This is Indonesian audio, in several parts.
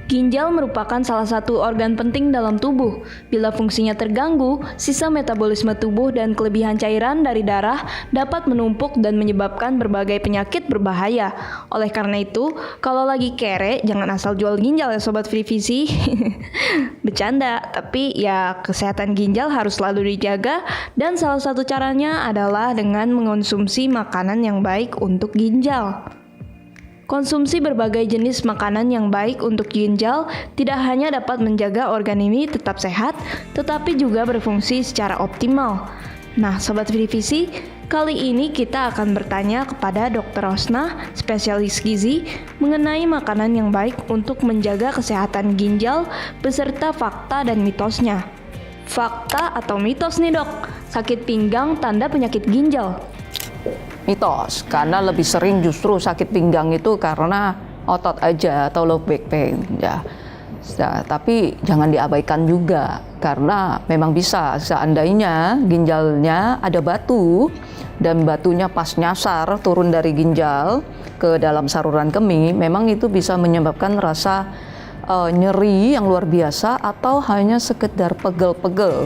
Ginjal merupakan salah satu organ penting dalam tubuh. Bila fungsinya terganggu, sisa metabolisme tubuh dan kelebihan cairan dari darah dapat menumpuk dan menyebabkan berbagai penyakit berbahaya. Oleh karena itu, kalau lagi kere, jangan asal jual ginjal ya Sobat Frivisi. Bercanda, tapi ya kesehatan ginjal harus selalu dijaga dan salah satu caranya adalah dengan mengonsumsi makanan yang baik untuk ginjal. Konsumsi berbagai jenis makanan yang baik untuk ginjal tidak hanya dapat menjaga organ ini tetap sehat, tetapi juga berfungsi secara optimal. Nah, Sobat Frivisi, kali ini kita akan bertanya kepada Dr. Rosna, spesialis gizi, mengenai makanan yang baik untuk menjaga kesehatan ginjal beserta fakta dan mitosnya. Fakta atau mitos nih dok, sakit pinggang tanda penyakit ginjal. Mitos, karena lebih sering justru sakit pinggang itu karena otot aja atau low back pain ya. Tapi jangan diabaikan juga karena memang bisa seandainya ginjalnya ada batu dan batunya pas nyasar turun dari ginjal ke dalam saluran kemih, memang itu bisa menyebabkan rasa nyeri yang luar biasa atau hanya sekedar pegel-pegel.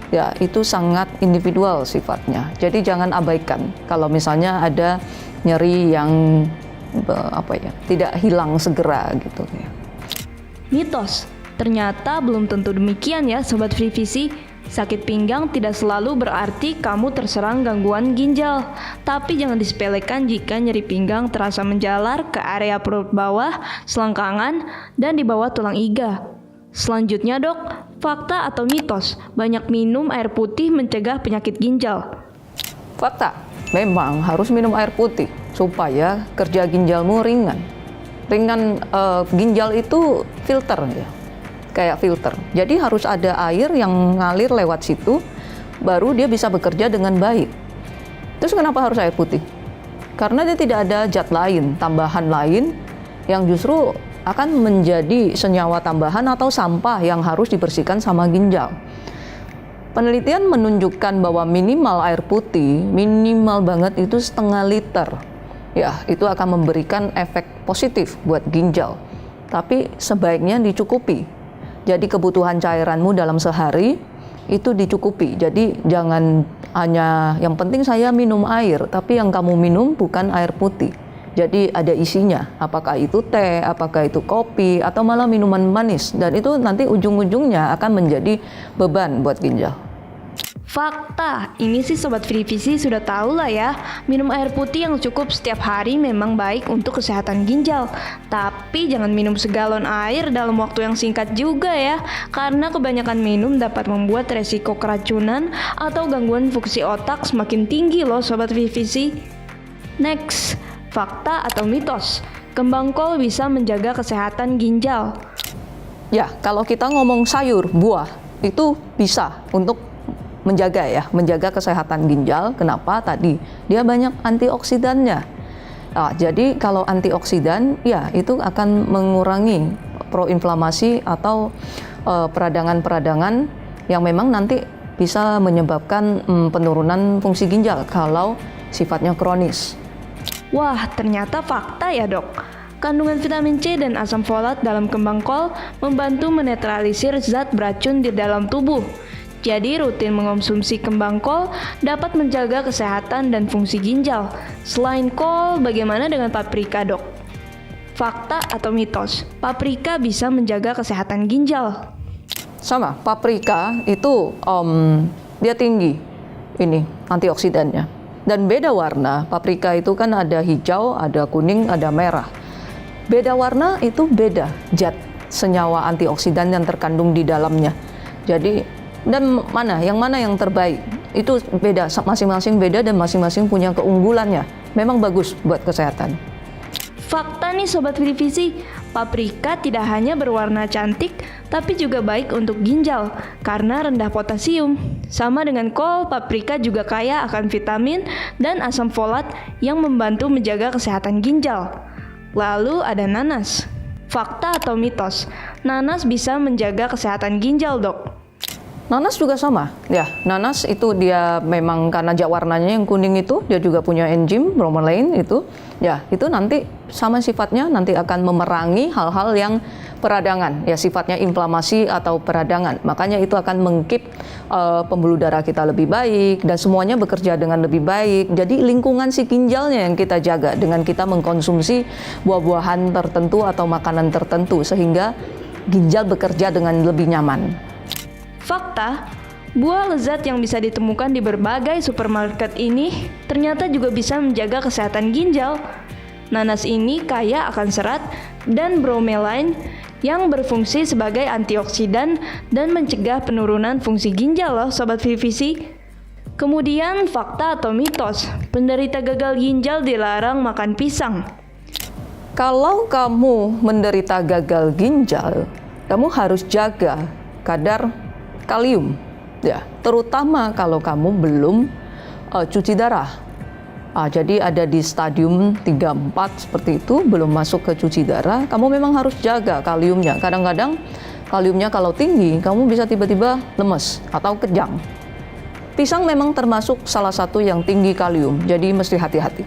Ya, itu sangat individual sifatnya. Jadi jangan abaikan kalau misalnya ada nyeri yang tidak hilang segera gitu ya. Mitos, ternyata belum tentu demikian ya Sobat Frivisi. Sakit pinggang tidak selalu berarti kamu terserang gangguan ginjal. Tapi jangan disepelekan jika nyeri pinggang terasa menjalar ke area perut bawah, selangkangan, dan di bawah tulang iga. Selanjutnya dok, fakta atau mitos, banyak minum air putih mencegah penyakit ginjal. Fakta, memang harus minum air putih supaya kerja ginjalmu ringan. Ginjal itu filter ya, kayak filter. Jadi harus ada air yang ngalir lewat situ, baru dia bisa bekerja dengan baik. Terus kenapa harus air putih? Karena dia tidak ada zat lain, tambahan lain yang justru akan menjadi senyawa tambahan atau sampah yang harus dibersihkan sama ginjal. Penelitian menunjukkan bahwa minimal air putih, minimal banget itu 0,5 liter. Ya, itu akan memberikan efek positif buat ginjal. Tapi sebaiknya dicukupi. Jadi kebutuhan cairanmu dalam sehari itu dicukupi. Jadi jangan hanya yang penting saya minum air, tapi yang kamu minum bukan air putih. Jadi ada isinya, apakah itu teh, apakah itu kopi, atau malah minuman manis. Dan itu nanti ujung-ujungnya akan menjadi beban buat ginjal. Fakta, ini sih Sobat Frivisi sudah tahu lah ya. Minum air putih yang cukup setiap hari memang baik untuk kesehatan ginjal. Tapi jangan minum segalon air dalam waktu yang singkat juga ya. Karena kebanyakan minum dapat membuat resiko keracunan atau gangguan fungsi otak semakin tinggi loh Sobat Frivisi. Next, fakta atau mitos, kembang kol bisa menjaga kesehatan ginjal. Ya, kalau kita ngomong sayur, buah, itu bisa untuk menjaga kesehatan ginjal. Kenapa? Tadi dia banyak antioksidannya. Nah, jadi kalau antioksidan, ya itu akan mengurangi proinflamasi atau peradangan-peradangan yang memang nanti bisa menyebabkan penurunan fungsi ginjal kalau sifatnya kronis. Wah, ternyata fakta ya dok. Kandungan vitamin C dan asam folat dalam kembang kol membantu menetralisir zat beracun di dalam tubuh. Jadi rutin mengonsumsi kembang kol dapat menjaga kesehatan dan fungsi ginjal. Selain kol, bagaimana dengan paprika dok? Fakta atau mitos, paprika bisa menjaga kesehatan ginjal. Sama, paprika itu dia tinggi ini antioksidannya. Dan beda warna, paprika itu kan ada hijau, ada kuning, ada merah. Beda warna itu beda zat senyawa antioksidan yang terkandung di dalamnya. Jadi dan yang mana yang terbaik itu beda, masing-masing beda dan masing-masing punya keunggulannya. Memang bagus buat kesehatan. Fakta nih Sobat Frivisi, paprika tidak hanya berwarna cantik, tapi juga baik untuk ginjal karena rendah potasium. Sama dengan kol, paprika juga kaya akan vitamin dan asam folat yang membantu menjaga kesehatan ginjal. Lalu ada nanas. Fakta atau mitos, nanas bisa menjaga kesehatan ginjal dok? Nanas juga sama, ya. Nanas itu dia memang karena warnanya yang kuning itu, dia juga punya enzim bromelain itu, ya. Itu nanti sama sifatnya nanti akan memerangi hal-hal yang peradangan, ya sifatnya inflamasi atau peradangan. Makanya itu akan mengkeep pembuluh darah kita lebih baik dan semuanya bekerja dengan lebih baik. Jadi lingkungan si ginjalnya yang kita jaga dengan kita mengkonsumsi buah-buahan tertentu atau makanan tertentu sehingga ginjal bekerja dengan lebih nyaman. Fakta, buah lezat yang bisa ditemukan di berbagai supermarket ini ternyata juga bisa menjaga kesehatan ginjal. Nanas ini kaya akan serat dan bromelain yang berfungsi sebagai antioksidan dan mencegah penurunan fungsi ginjal loh Sobat VVC. Kemudian fakta atau mitos, penderita gagal ginjal dilarang makan pisang. Kalau kamu menderita gagal ginjal, kamu harus jaga kadar kalium, ya, terutama kalau kamu belum cuci darah. Jadi ada di stadium 3-4 seperti itu, belum masuk ke cuci darah, kamu memang harus jaga kaliumnya. Kadang-kadang kaliumnya kalau tinggi, kamu bisa tiba-tiba lemes atau kejang. Pisang memang termasuk salah satu yang tinggi kalium, jadi mesti hati-hati.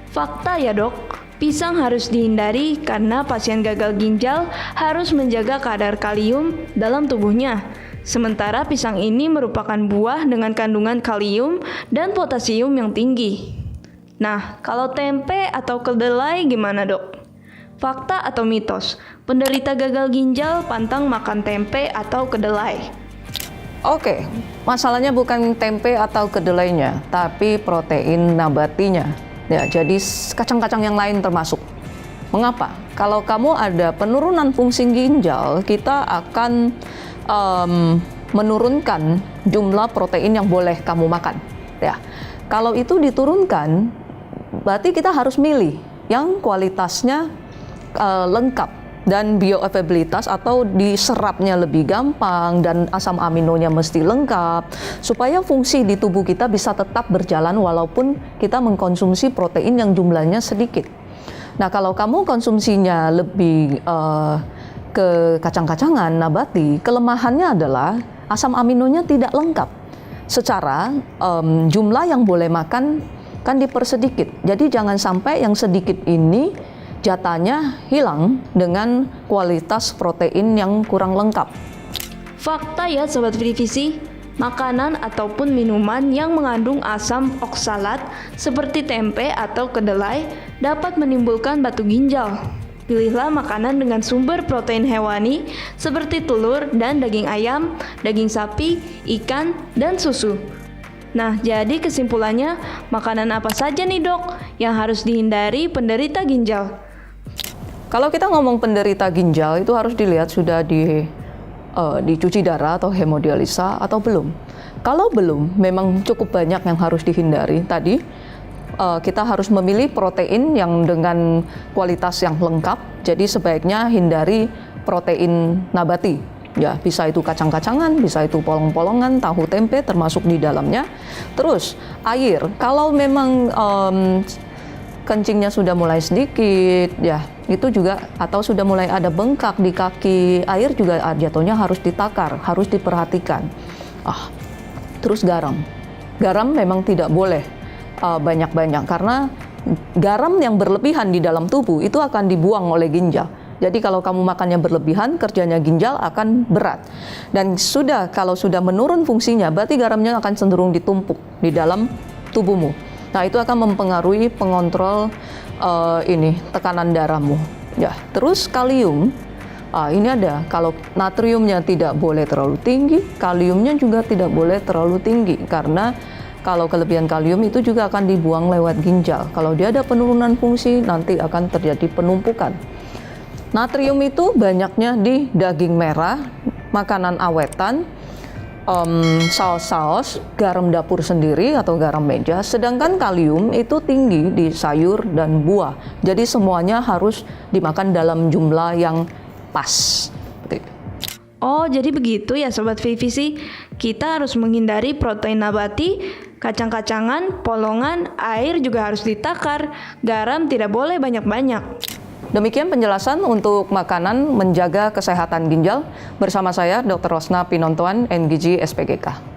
Fakta ya dok, pisang harus dihindari karena pasien gagal ginjal harus menjaga kadar kalium dalam tubuhnya. Sementara pisang ini merupakan buah dengan kandungan kalium dan potasium yang tinggi. Nah, kalau tempe atau kedelai gimana dok? Fakta atau mitos, penderita gagal ginjal pantang makan tempe atau kedelai. Oke, masalahnya bukan tempe atau kedelainya, tapi protein nabatinya. Ya, jadi kacang-kacang yang lain termasuk. Mengapa? Kalau kamu ada penurunan fungsi ginjal, kita akan menurunkan jumlah protein yang boleh kamu makan. Ya, kalau itu diturunkan, berarti kita harus milih yang kualitasnya lengkap dan bioavailabilitas atau diserapnya lebih gampang dan asam aminonya mesti lengkap supaya fungsi di tubuh kita bisa tetap berjalan walaupun kita mengkonsumsi protein yang jumlahnya sedikit. Nah, kalau kamu konsumsinya lebih ke kacang-kacangan nabati, kelemahannya adalah asam aminonya tidak lengkap. Secara jumlah yang boleh makan kan dipersedikit. Jadi jangan sampai yang sedikit ini jatahnya hilang dengan kualitas protein yang kurang lengkap. Fakta ya Sobat VVC, makanan ataupun minuman yang mengandung asam oksalat seperti tempe atau kedelai dapat menimbulkan batu ginjal. Pilihlah makanan dengan sumber protein hewani seperti telur dan daging ayam, daging sapi, ikan, dan susu. Nah, jadi kesimpulannya, makanan apa saja nih dok yang harus dihindari penderita ginjal? Kalau kita ngomong penderita ginjal itu harus dilihat sudah dicuci darah atau hemodialisa atau belum. Kalau belum, memang cukup banyak yang harus dihindari. Tadi kita harus memilih protein yang dengan kualitas yang lengkap. Jadi sebaiknya hindari protein nabati. Ya, bisa itu kacang-kacangan, bisa itu polong-polongan, tahu tempe termasuk di dalamnya. Terus air, kalau memang kencingnya sudah mulai sedikit, ya itu juga, atau sudah mulai ada bengkak di kaki, air juga jatuhnya harus ditakar, harus diperhatikan. Terus garam memang tidak boleh banyak-banyak karena garam yang berlebihan di dalam tubuh itu akan dibuang oleh ginjal. Jadi kalau kamu makannya berlebihan, kerjanya ginjal akan berat. Dan kalau sudah menurun fungsinya, berarti garamnya akan cenderung ditumpuk di dalam tubuhmu. Nah, itu akan mempengaruhi pengontrol tekanan darahmu. Ya, terus kalium. Ini ada, kalau natriumnya tidak boleh terlalu tinggi, kaliumnya juga tidak boleh terlalu tinggi karena kalau kelebihan kalium itu juga akan dibuang lewat ginjal. Kalau dia ada penurunan fungsi, nanti akan terjadi penumpukan. Natrium itu banyaknya di daging merah, makanan awetan, saus-saus, garam dapur sendiri atau garam meja. Sedangkan kalium itu tinggi di sayur dan buah. Jadi semuanya harus dimakan dalam jumlah yang pas. Oh, jadi begitu ya Sobat VVC. Kita harus menghindari protein nabati, kacang-kacangan, polongan, air juga harus ditakar, garam tidak boleh banyak-banyak. Demikian penjelasan untuk makanan menjaga kesehatan ginjal bersama saya Dr. Rosna Pinontoan, NGG SPGK.